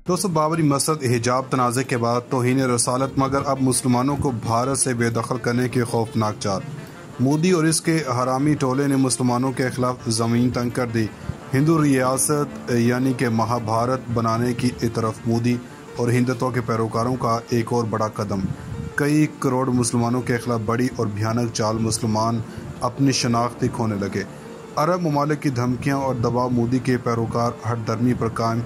दोस्तों, बाबरी मस्जिद हिजाब तनाज़े के बाद तौहीन रसालत, मगर अब मुसलमानों को भारत से बेदखल करने की खौफनाक चाल। मोदी और इसके हरामी टोले ने मुसलमानों के खिलाफ ज़मीन तंग कर दी। हिंदू रियासत यानी कि महाभारत बनाने की तरफ मोदी और हिंदुत्व के पैरोकारों का एक और बड़ा कदम। कई करोड़ मुसलमानों के खिलाफ बड़ी और भयानक चाल। मुसलमान अपनी शनाख्त खोने लगे। अरब ममालिक की धमकियाँ और दबाव, मोदी के पैरोकार हट धर्मी पर कायम।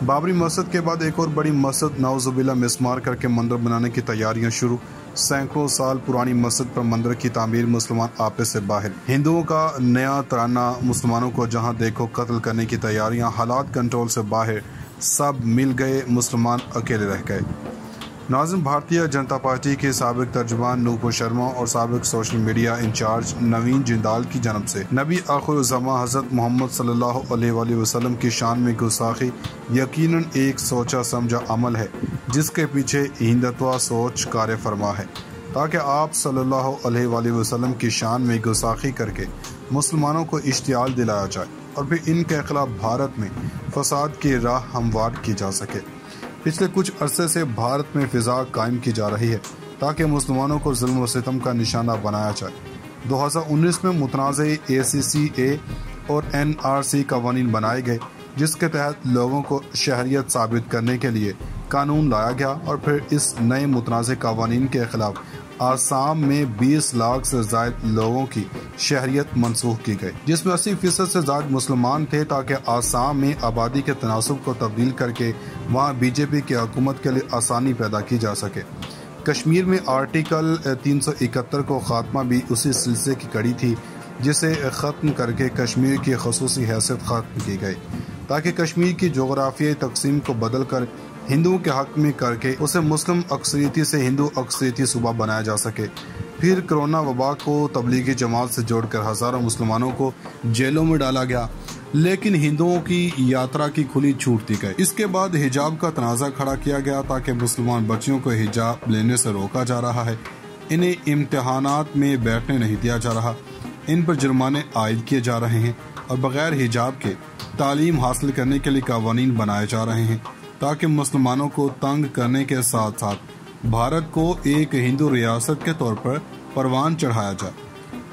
बाबरी मस्जिद के बाद एक और बड़ी मस्जिद नाउजुबिल्लाह मिसमार करके मंदिर बनाने की तैयारियां शुरू। सैकड़ों साल पुरानी मस्जिद पर मंदिर की तामीर, मुसलमान आपे से बाहर। हिंदुओं का नया तराना, मुसलमानों को जहां देखो कत्ल करने की तैयारियां। हालात कंट्रोल से बाहर, सब मिल गए, मुसलमान अकेले रह गए। नाज़िम, भारतीय जनता पार्टी के साबिक तर्जुमान नूपुर शर्मा और साबिक सोशल मीडिया इंचार्ज नवीन जिंदाल की जानब से नबी आखिरुज़्ज़मा हज़रत मोहम्मद सल्लल्लाहु अलैहि वसल्लम की शान में गुस्ताखी यकीनन एक सोचा समझा अमल है, जिसके पीछे हिंदुत्व सोच कार्य फरमा है, ताकि आप सल्लल्लाहु अलैहि वसल्लम की शान में गुस्ताखी करके मुसलमानों को इश्तियाल दिलाया जाए और फिर इनके खिलाफ भारत में फसाद की राह हमवार की जा सके। पिछले कुछ अरसे से भारत में फिजा कायम की जा रही है ताकि मुसलमानों को जुल्म और सितम का निशाना बनाया जाए। 2019 में मुतनाज़े ACCA और NRC कवानीन बनाए गए, जिसके तहत लोगों को शहरियत साबित करने के लिए कानून लाया गया और फिर इस नए मुतनाज़े कवानीन के खिलाफ आसाम में 20 लाख से ज़ायद लोगों की शहरियत मनसूख की गई, जिसमें 80% से ज़्यादा मुसलमान थे, ताकि आसाम में आबादी के तनासुब को तब्दील करके वहाँ BJP की हुकूमत के लिए आसानी पैदा की जा सके। कश्मीर में आर्टिकल 371 को खात्मा भी उसी सिलसिले की कड़ी थी, जिसे ख़त्म करके कश्मीर की खसूसी हैसियत ख़त्म की गई, ताकि कश्मीर की जोग्राफियाई तकसीम को बदल कर हिंदुओं के हक में करके उसे मुस्लिम अक्सरियती से हिंदू अक्सरियती सूबा बनाया जा सके। फिर कोरोना वबा को तबलीगी जमात से जोड़कर हज़ारों मुसलमानों को जेलों में डाला गया, लेकिन हिंदुओं की यात्रा की खुली छूट दी गई। इसके बाद हिजाब का तनाज़ा खड़ा किया गया, ताकि मुसलमान बच्चियों को हिजाब लेने से रोका जा रहा है, इन्हें इम्तहानात में बैठने नहीं दिया जा रहा, इन पर जुर्माने आयद किए जा रहे हैं और बगैर हिजाब के तालीम हासिल करने के लिए कवानीन बनाए जा रहे हैं, ताकि मुसलमानों को तंग करने के साथ साथ भारत को एक हिंदू रियासत के तौर पर परवान चढ़ाया जाए।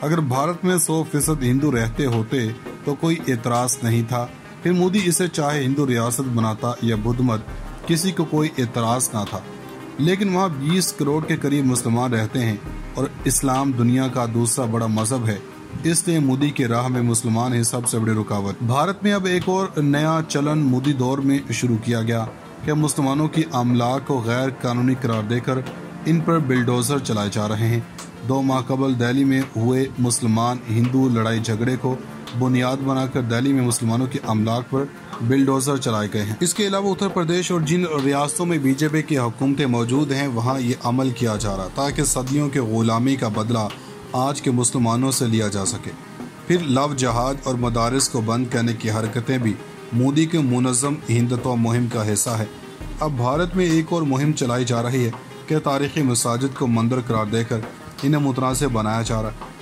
अगर भारत में 100% हिंदू रहते होते तो कोई एतराज़ नहीं था, फिर मोदी इसे चाहे हिंदू रियासत बनाता या बुद्ध मत, किसी को कोई एतराज़ ना था। लेकिन वहाँ 20 करोड़ के करीब मुसलमान रहते हैं और इस्लाम दुनिया का दूसरा बड़ा मजहब है, इसलिए मोदी के राह में मुसलमान ही सबसे बड़ी रुकावट। भारत में अब एक और नया चलन मोदी दौर में शुरू किया गया कि मुसलमानों की अमलाक को गैर कानूनी करार देकर इन पर बिल्डोजर चलाए जा रहे हैं। 2 माह कबल दिल्ली में हुए मुसलमान हिंदू लड़ाई झगड़े को बुनियाद बनाकर दिल्ली में मुसलमानों की अमलाक पर बिल्डोजर चलाए गए हैं। इसके अलावा उत्तर प्रदेश और जिन रियासतों में BJP की हुकूमतें मौजूद हैं, वहाँ ये अमल किया जा रहा, ताकि सदियों के गुलामी का बदला आज के मुसलमानों से लिया जा सके। फिर लव जहाद और मदारिस को बंद करने की हरकतें भी मोदी के मुनज़्ज़म हिंदुत्व मुहिम का हिस्सा है। अब भारत में एक और मुहिम चलाई जा रही है कि तारीख़ी मसाजिद को मंदिर करार देकर इन्हें मुतनाज़ बनाया जा रहा है।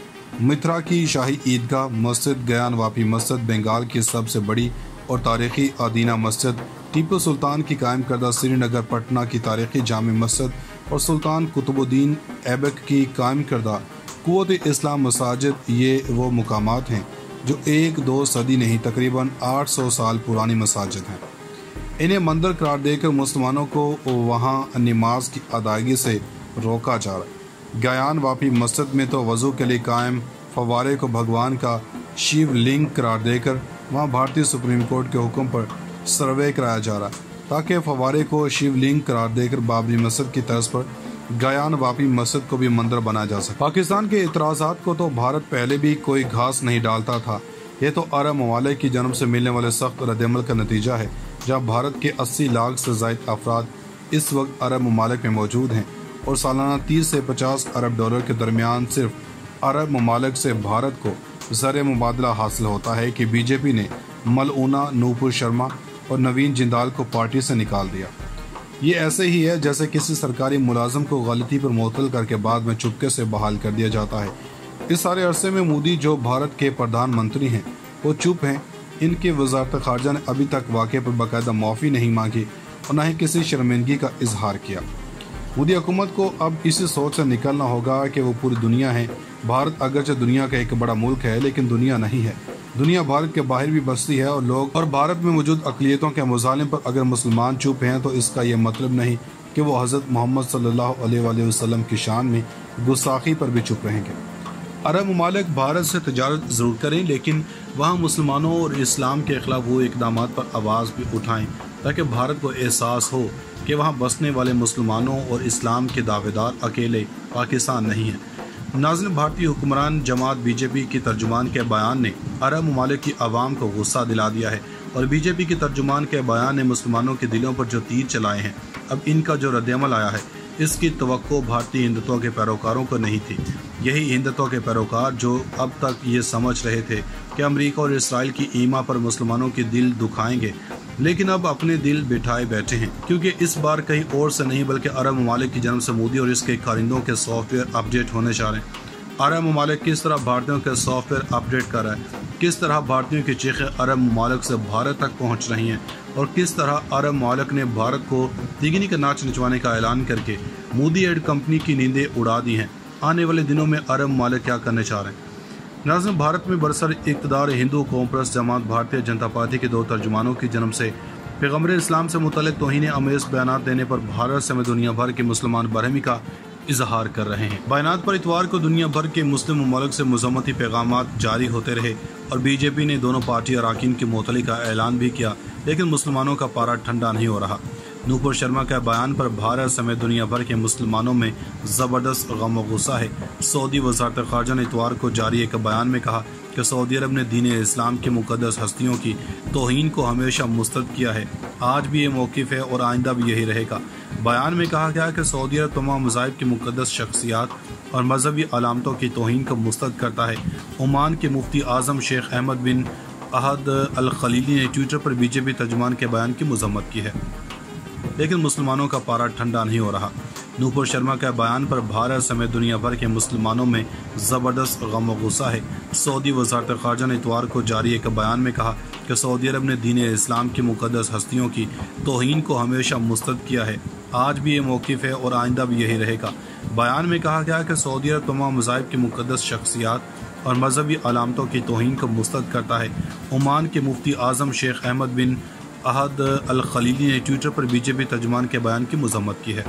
मिथ्रा की शाही ईदगाह मस्जिद, गयान वापी मस्जिद, बंगाल की सबसे बड़ी और तारीख़ी आदीना मस्जिद, टीपू सुल्तान की कायम करदा श्रीनगर पटना की तारीख़ी जामे मस्जिद और सुल्तान कुतुबुद्दीन ऐबक की कायम करदा कुव्वत इस्लाम मसाजिद, ये वो मुकामात हैं जो 1-2 सदी नहीं तकरीबन 800 साल पुरानी मसाजिद हैं। इन्हें मंदिर करार देकर मुसलमानों को वहाँ नमाज की अदायगी से रोका जा रहा है। गयान वापी मस्जिद में तो वज़ू के लिए कायम फव्वारे को भगवान का शिव लिंग करार देकर वहाँ भारतीय सुप्रीम कोर्ट के हुक्म पर सर्वे कराया जा रहा है, ताकि फव्वारे को शिव लिंग करार देकर बाबरी मस्जिद की तर्ज पर गयान वापी मस्जिद को भी मंदिर बनाया जा सके। पाकिस्तान के इतराज़ात को तो भारत पहले भी कोई घास नहीं डालता था। ये तो अरब ममालिक की जन्म से मिलने वाले सख्त रद्दअमल का नतीजा है, जहाँ भारत के 80 लाख से ज़ायद अफराद इस वक्त अरब ममालिक में मौजूद हैं और सालाना 30 से 50 अरब डॉलर के दरमियान सिर्फ अरब ममालिक से भारत को ज़र मुबादला हासिल होता है कि BJP ने मलऊना नूपुर शर्मा और नवीन जिंदाल को पार्टी से निकाल दिया। ये ऐसे ही है जैसे किसी सरकारी मुलाजिम को गलती पर मुअत्तल करके बाद में चुपके से बहाल कर दिया जाता है। इस सारे अरसे में मोदी जो भारत के प्रधानमंत्री हैं वो चुप हैं। इनकी वजारत खारजा ने अभी तक वाक़े पर बाकायदा माफ़ी नहीं मांगी और न ही किसी शर्मिंदगी का इजहार किया। मोदी हुकूमत को अब इसी सोच से निकलना होगा कि वो पूरी दुनिया है। भारत अगरचे दुनिया का एक बड़ा मुल्क है, लेकिन दुनिया नहीं है। दुनिया भारत के बाहर भी बसती है और भारत में मौजूद अक़लियतों के मुज़ालिम पर अगर मुसलमान चुप हैं तो इसका यह मतलब नहीं कि वो हज़रत मोहम्मद सल्लल्लाहु अलैहि वसल्लम की शान में गुस्ताखी पर भी चुप रहेंगे। अरब ममालिक भारत से तजारत ज़रूर करें, लेकिन वहाँ मुसलमानों और इस्लाम के ख़िलाफ़ वो इक़दाम पर आवाज़ भी उठाएँ ताकि भारत को एहसास हो कि वहाँ बसने वाले मुसलमानों और इस्लाम के दावेदार अकेले पाकिस्तान नहीं हैं। नाज़रीन, भारतीय हुक्मरान जमात बीजेपी की तर्जुमान के बयान ने अरब ममालिक की आवाम को गुस्सा दिला दिया है और बीजेपी की तर्जुमान के बयान ने मुसलमानों के दिलों पर जो तीर चलाए हैं, अब इनका जो रद्दअमल आया है इसकी तवक्को भारतीय हिंदुत्व के पैरोकारों को नहीं थी। यही हिंदुत्व के पैरोकार जो अब तक ये समझ रहे थे कि अमेरिका और इसराइल की ईमा पर मुसलमानों के दिल दुखाएंगे, लेकिन अब अपने दिल बिठाए बैठे हैं, क्योंकि इस बार कहीं और से नहीं बल्कि अरब ममालिक की जन्म से मोदी और इसके कारिंदों के सॉफ्टवेयर अपडेट होने जा रहे हैं। अरब ममालिक किस तरह भारतीयों के सॉफ्टवेयर अपडेट कर रहा है, किस तरह भारतीयों की चीखें अरब ममालिक से भारत तक पहुँच रही हैं और किस तरह अरब ममालिक ने भारत को तिगनी का नाच नचवाने का ऐलान करके मोदी एड कंपनी की नींदें उड़ा दी हैं। आने वाले दिनों में अरब ममालिक क्या करने चाह रहे हैं। नाज़रीन, भारत में बरसर इक़्तिदार हिंदू कौम परस्त जमात भारतीय जनता पार्टी के 2 तर्जुमानों की जन्म से पैगम्बर इस्लाम से मुतल्लिक़ तौहीन आमेज़ बयानात देने पर भारत समेत दुनिया भर के मुसलमान बरहमी का इजहार कर रहे हैं। बयानात पर इतवार को दुनिया भर के मुस्लिम ममालिक से मज़म्मती पैगामात जारी होते रहे और बीजेपी ने दोनों पार्टी अरकान की मुअत्तली का ऐलान भी किया, लेकिन मुसलमानों का पारा ठंडा नहीं हो रहा। नूपुर शर्मा के बयान पर भारत समेत दुनिया भर के मुसलमानों में ज़बरदस्त गम व गुस्सा है। सऊदी वज़ारत ख़ारजा ने इतवार को जारी एक बयान में कहा कि सऊदी अरब ने दीन इस्लाम की मुक़द्दस हस्तियों की तौहीन को हमेशा मुस्तरद किया है। आज भी ये मौक़िफ़ है और आइंदा भी यही रहेगा। बयान में कहा गया कि सऊदी अरब तमाम मज़ाहिब की मुक़द्दस शख्सियात और मजहबी अलामतों की तौहीन को मुस्तरद करता है। ओमान के मुफ्ती आज़म शेख अहमद बिन अहद अल खलीली ने ट्विटर पर बीजेपी तर्जुमान के बयान की मज़म्मत की है, लेकिन मुसलमानों का पारा ठंडा नहीं हो रहा। नूपुर शर्मा के बयान पर भारत समेत दुनिया भर के मुसलमानों में ज़बरदस्त गम व गुस्सा है। सऊदी वज़ारत ख़ारजा ने इतवार को जारी एक बयान में कहा कि सऊदी अरब ने दीन इस्लाम की मुक़द्दस हस्तियों की तौहीन को हमेशा मुस्तरद किया है। आज भी ये मौक़िफ़ है और आइंदा भी यही रहेगा। बयान में कहा गया कि सऊदी अरब तमाम मज़ाहिब की मुक़द्दस शख्सियात और मजहबी अलामतों की तौहीन को मुस्तरद करता है। ओमान के मुफ्ती आज़म शेख अहमद बिन अहद अल खलीली ने ट्विटर पर बीजेपी तर्जुमान के बयान की मज़म्मत की है।